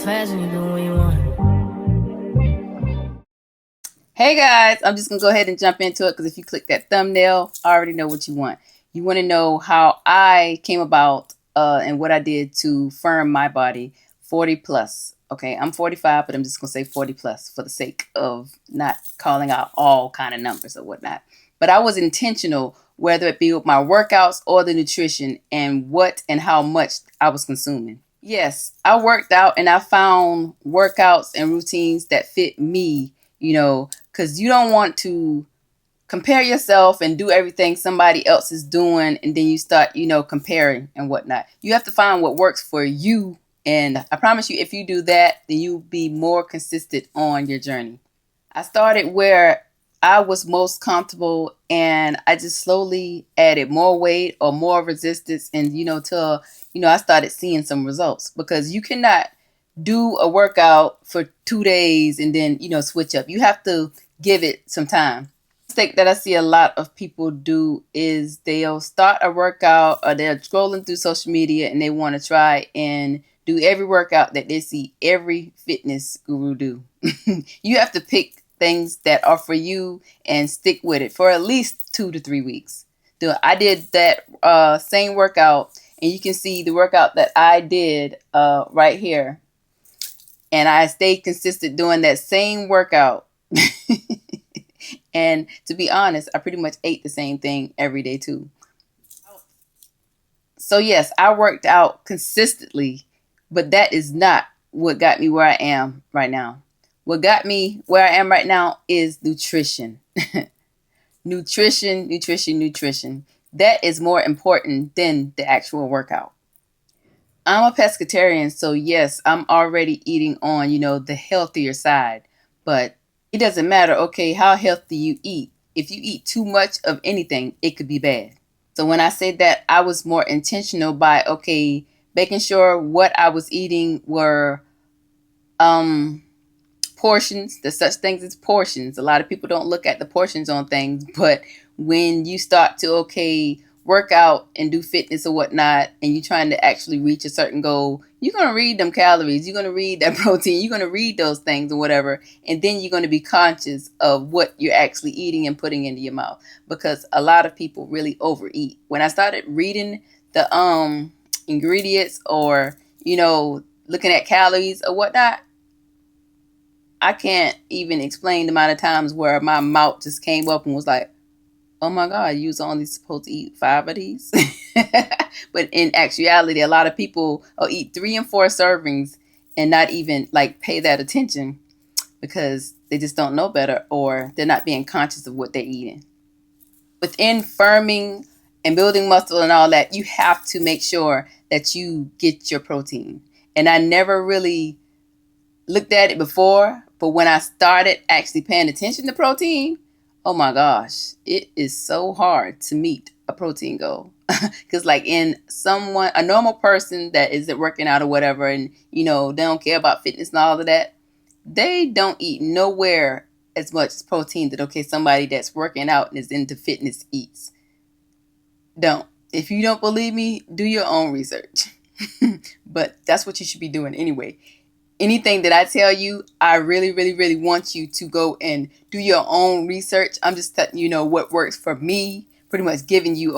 fast and you do what you want. Hey guys, I'm just gonna go ahead and jump into it because if you click that thumbnail, I already know what you want. You want to know how I came about and what I did to firm my body 40 plus. Okay, I'm 45, but I'm just gonna say 40 plus for the sake of not calling out all kind of numbers or whatnot. But I was intentional, whether it be with my workouts or the nutrition and what and how much I was consuming. Yes, I worked out and I found workouts and routines that fit me, because you don't want to compare yourself and do everything somebody else is doing and then you start, comparing and whatnot. You have to find what works for you. And I promise you, if you do that, then you'll be more consistent on your journey. I started where I was most comfortable and I just slowly added more weight or more resistance and till I started seeing some results, because you cannot do a workout for 2 days and then switch up. You have to give it some time. Mistake that I see a lot of people do is they'll start a workout or they're scrolling through social media and they want to try and do every workout that they see every fitness guru do. You have to pick things that are for you and stick with it for at least 2 to 3 weeks. I did that same workout, and you can see the workout that I did right here. And I stayed consistent doing that same workout. And to be honest, I pretty much ate the same thing every day too. So yes, I worked out consistently, but that is not what got me where I am right now. What got me where I am right now is nutrition. Nutrition. That is more important than the actual workout. I'm a pescatarian, so yes, I'm already eating on, the healthier side. But it doesn't matter, okay, how healthy you eat. If you eat too much of anything, it could be bad. So when I say that, I was more intentional by, okay, making sure what I was eating were portions. There's such things as portions. A lot of people don't look at the portions on things, but when you start to, work out and do fitness or whatnot, and you're trying to actually reach a certain goal, you're going to read them calories, you're going to read that protein, you're going to read those things or whatever, and then you're going to be conscious of what you're actually eating and putting into your mouth, because a lot of people really overeat. When I started reading the ingredients or, looking at calories or whatnot, I can't even explain the amount of times where my mouth just came up and was like, oh my God, you was only supposed to eat 5 of these. But in actuality, a lot of people will eat 3 and 4 servings and not even pay that attention because they just don't know better, or they're not being conscious of what they're eating. Within firming and building muscle and all that, you have to make sure that you get your protein. And I never really looked at it before, but when I started actually paying attention to protein, oh my gosh, it is so hard to meet a protein goal. Because in a normal person that isn't working out or whatever, and they don't care about fitness and all of that, they don't eat nowhere as much protein that somebody that's working out and is into fitness eats. Don't. If you don't believe me, do your own research. But that's what you should be doing anyway. Anything that I tell you, I really, really, really want you to go and do your own research. I'm just telling you what works for me, pretty much giving you,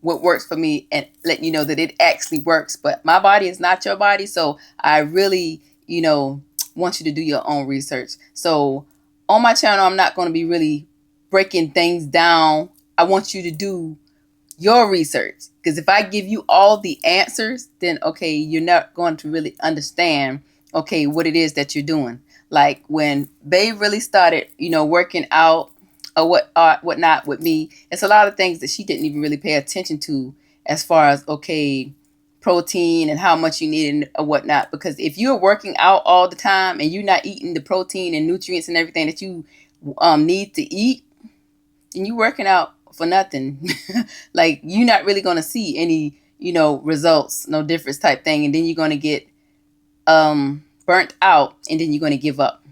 what works for me and letting you know that it actually works. But my body is not your body. So I really, want you to do your own research. So on my channel, I'm not going to be really breaking things down. I want you to do your research, because if I give you all the answers, then, you're not going to really understand what it is that you're doing. Like when Babe really started, working out or whatnot with me, it's a lot of things that she didn't even really pay attention to as far as, protein and how much you need or whatnot. Because if you're working out all the time and you're not eating the protein and nutrients and everything that you need to eat, then you're working out for nothing. You're not really going to see any, results, no difference type thing. And then you're going to get burnt out, and then you're going to give up.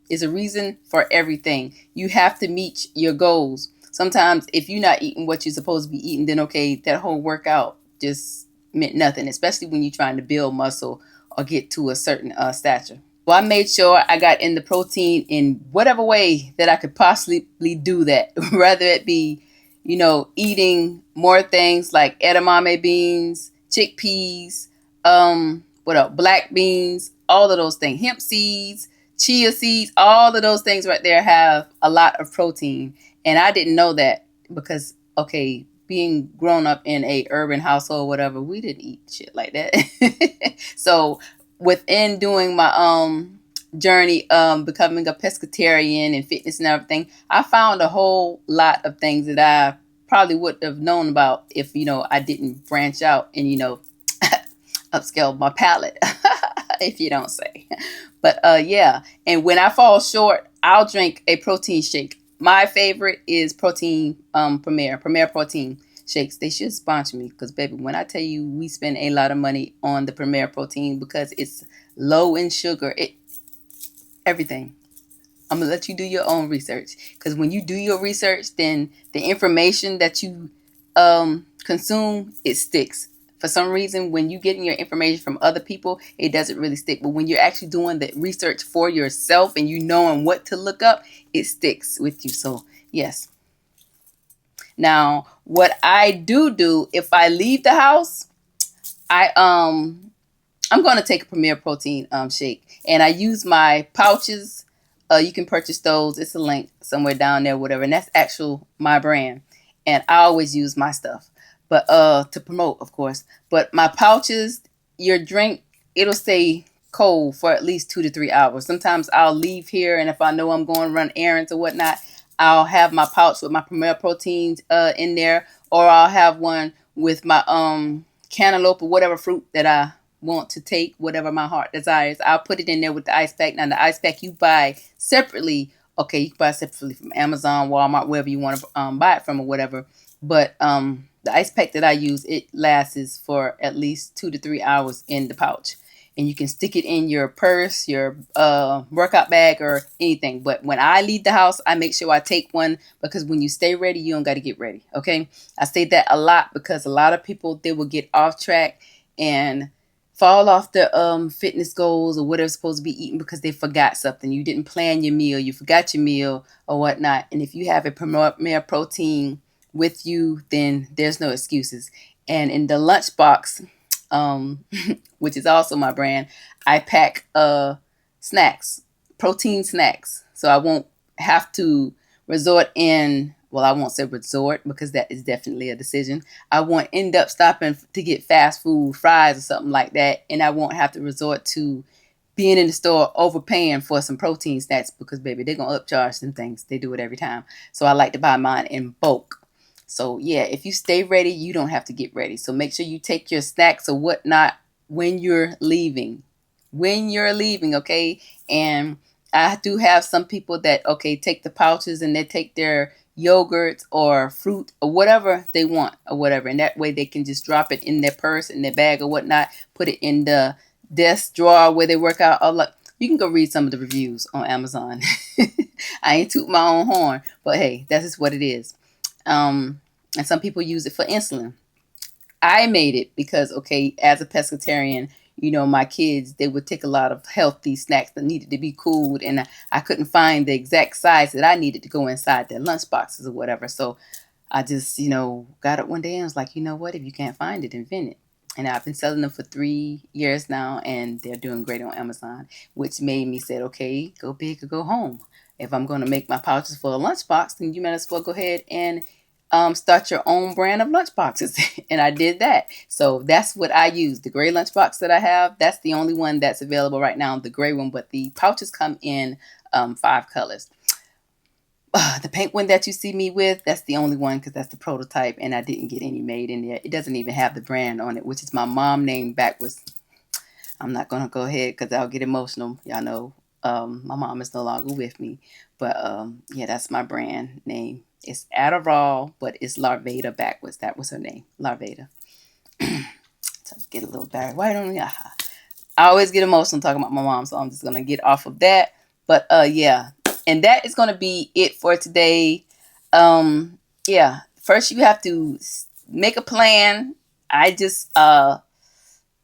There's a reason for everything. You have to meet your goals. Sometimes if you're not eating what you're supposed to be eating, then that whole workout just meant nothing, especially when you're trying to build muscle or get to a certain stature. So I made sure I got in the protein in whatever way that I could possibly do that, whether it be, eating more things like edamame beans, chickpeas, what else? Black beans, all of those things, hemp seeds, chia seeds, all of those things right there have a lot of protein. And I didn't know that because, okay, being grown up in a urban household, whatever, we didn't eat shit like that. So within doing my journey, becoming a pescatarian and fitness and everything, I found a whole lot of things that I probably wouldn't have known about if I didn't branch out and upscale my palate, if you don't say. But yeah, and when I fall short, I'll drink a protein shake. My favorite is protein Premier protein shakes. They should sponsor me because, baby, when I tell you we spend a lot of money on the Premier protein because it's low in sugar, everything. I'm gonna let you do your own research because when you do your research, then the information that you consume, it sticks. For some reason, when you're getting your information from other people, it doesn't really stick. But when you're actually doing the research for yourself and you knowing what to look up, it sticks with you. So yes. Now, what I do if I leave the house, I'm gonna take a Premier protein shake, and I use my pouches. You can purchase those. It's a link somewhere down there, whatever. And that's my brand, and I always use my stuff. But to promote, of course. But my pouches, your drink, it'll stay cold for at least 2 to 3 hours. Sometimes I'll leave here, and if I know I'm going to run errands or whatnot, I'll have my pouch with my Premier proteins in there, or I'll have one with my cantaloupe or whatever fruit that I want to take, whatever my heart desires. I'll put it in there with the ice pack. Now, the ice pack you buy separately. Okay, you can buy separately from Amazon, Walmart, wherever you want to buy it from or whatever. But the ice pack that I use, it lasts for at least 2 to 3 hours in the pouch. And you can stick it in your purse, your workout bag, or anything. But when I leave the house, I make sure I take one because when you stay ready, you don't got to get ready. Okay? I say that a lot because a lot of people, they will get off track and fall off their fitness goals or whatever's supposed to be eating because they forgot something. You didn't plan your meal. You forgot your meal or whatnot. And if you have a Premier protein with you, then there's no excuses. And in the lunchbox, which is also my brand, I pack snacks, protein snacks. So I won't have to resort in, well, I won't say resort because that is definitely a decision. I won't end up stopping to get fast food, fries or something like that. And I won't have to resort to being in the store overpaying for some protein snacks because, baby, they're going to upcharge some things. They do it every time. So I like to buy mine in bulk. So yeah, if you stay ready, you don't have to get ready. So make sure you take your snacks or whatnot when you're leaving. When you're leaving, okay? And I do have some people that, okay, take the pouches and they take their yogurts or fruit or whatever they want or whatever. And that way they can just drop it in their purse, in their bag or whatnot, put it in the desk drawer where they work out. You can go read some of the reviews on Amazon. I ain't toot my own horn, but hey, that's just what it is. And some people use it for insulin. I made it because, okay, as a pescatarian, my kids, they would take a lot of healthy snacks that needed to be cooled, and I couldn't find the exact size that I needed to go inside their lunch boxes or whatever. So I just, got it one day and was like, you know what? If you can't find it, invent it. And I've been selling them for 3 years now, and they're doing great on Amazon, which made me say, okay, go big or go home. If I'm going to make my pouches for a lunchbox, then you might as well go ahead and start your own brand of lunchboxes. And I did that. So that's what I use. The gray lunchbox that I have, that's the only one that's available right now, the gray one. But the pouches come in 5 colors. The pink one that you see me with, that's the only one because that's the prototype. And I didn't get any made in there. It doesn't even have the brand on it, which is my mom name backwards. I'm not going to go ahead because I'll get emotional. Y'all know my mom is no longer with me. But yeah, that's my brand name. It's Adderall, but it's Larveda backwards. That was her name, Larveda. So get a little bad. Why don't we? I always get emotional talking about my mom, so I'm just gonna get off of that. But yeah, and that is gonna be it for today. Yeah, first you have to make a plan. I just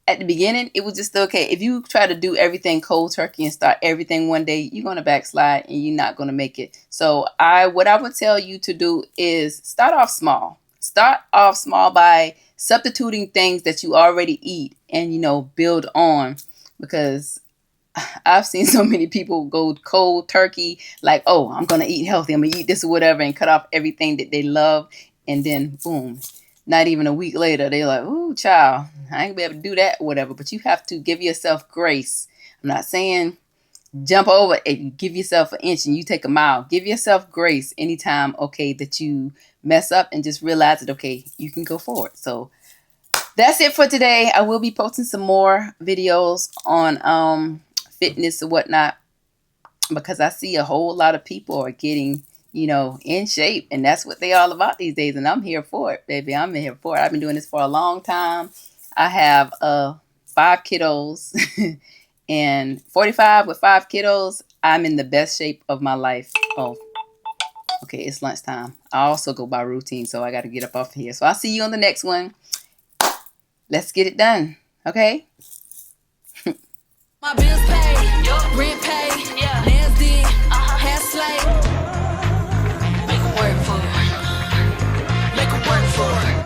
at the beginning, it was just okay. If you try to do everything cold turkey and start everything one day, you're going to backslide and you're not going to make it. So what I would tell you to do is start off small. Start off small by substituting things that you already eat and, you know, build on, because I've seen so many people go cold turkey, like, oh, I'm going to eat healthy. I'm going to eat this or whatever, and cut off everything that they love. And then, boom, not even a week later, they're like, ooh, child, I ain't going to be able to do that or whatever. But you have to give yourself grace. I'm not saying jump over and give yourself an inch and you take a mile. Give yourself grace anytime, okay, that you mess up, and just realize that, okay, you can go forward. So that's it for today. I will be posting some more videos on fitness or whatnot, because I see a whole lot of people are getting, you know, in shape, and that's what they all about these days. And I'm here for it, baby. I'm here for it. I've been doing this for a long time. I have 5 kiddos and 45 with 5 kiddos. I'm in the best shape of my life. Oh, okay, it's lunchtime. I also go by routine, so I got to get up off here. So I'll see you on the next one. Let's get it done, okay? My bills paid, rent paid.